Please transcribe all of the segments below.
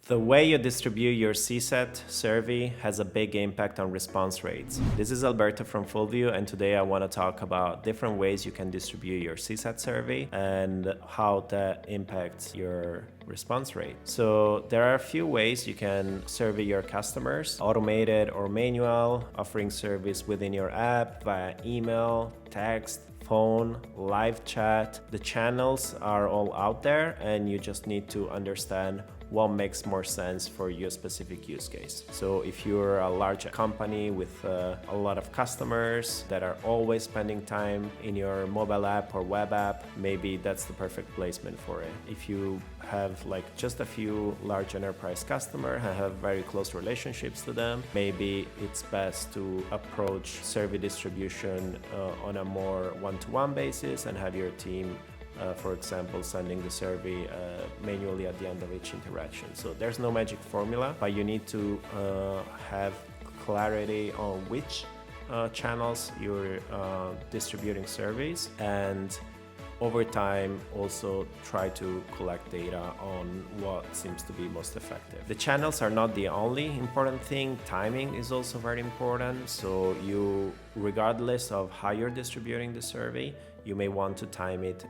The way you distribute your CSAT survey has a big impact on response rates. This is Alberto from Fullview, and today I want to talk about different ways you can distribute your CSAT survey and how that impacts your response rate. So there are a few ways you can survey your customers: automated or manual, offering service within your app, via email, text, phone, live chat. The channels are all out there, and you just need to understand what makes more sense for your specific use case. So if you're a large company with a lot of customers that are always spending time in your mobile app or web app, maybe that's the perfect placement for it. If you have like just a few large enterprise customers and have very close relationships to them, maybe it's best to approach survey distribution on a more one-to-one basis and have your team for example, sending the survey manually at the end of each interaction. So there's no magic formula, but you need to have clarity on which channels you're distributing surveys, and over time also try to collect data on what seems to be most effective. The channels are not the only important thing. Timing is also very important. So you, regardless of how you're distributing the survey, you may want to time it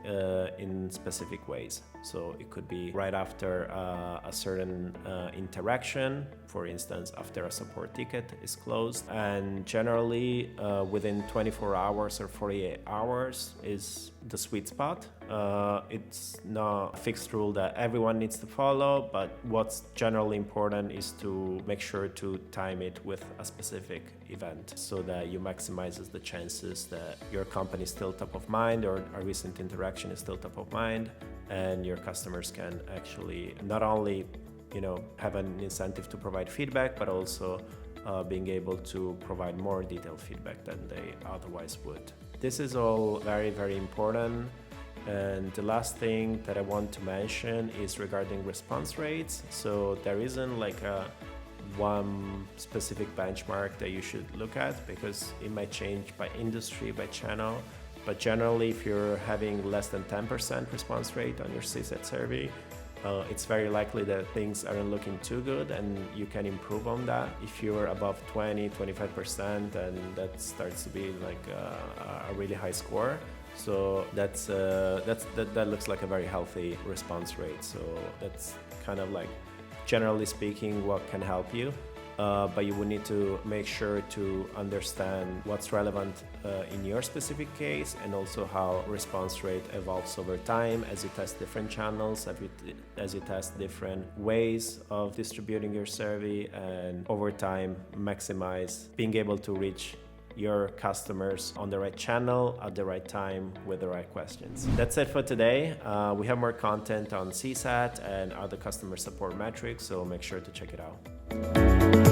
in specific ways. So it could be right after a certain interaction, for instance, after a support ticket is closed, and generally within 24 hours or 48 hours is the sweet spot. It's not a fixed rule that everyone needs to follow, but what's generally important is to make sure to time it with a specific event so that you maximizes the chances that your company is still top of mind, or a recent interaction is still top of mind, and your customers can actually not only have an incentive to provide feedback, but also being able to provide more detailed feedback than they otherwise would. This is all very, very important. And the last thing that I want to mention is regarding response rates. So there isn't like one specific benchmark that you should look at, because it might change by industry, by channel. But generally, if you're having less than 10% response rate on your CSAT survey, it's very likely that things aren't looking too good, and you can improve on that. If you're above 20-25%, then that starts to be like a really high score. So that looks like a very healthy response rate. So that's kind of like, generally speaking, what can help you. But you would need to make sure to understand what's relevant in your specific case, and also how response rate evolves over time as you test different channels, as you test different ways of distributing your survey, and over time maximize being able to reach your customers on the right channel at the right time with the right questions. That's it for today. We have more content on CSAT and other customer support metrics, so make sure to check it out.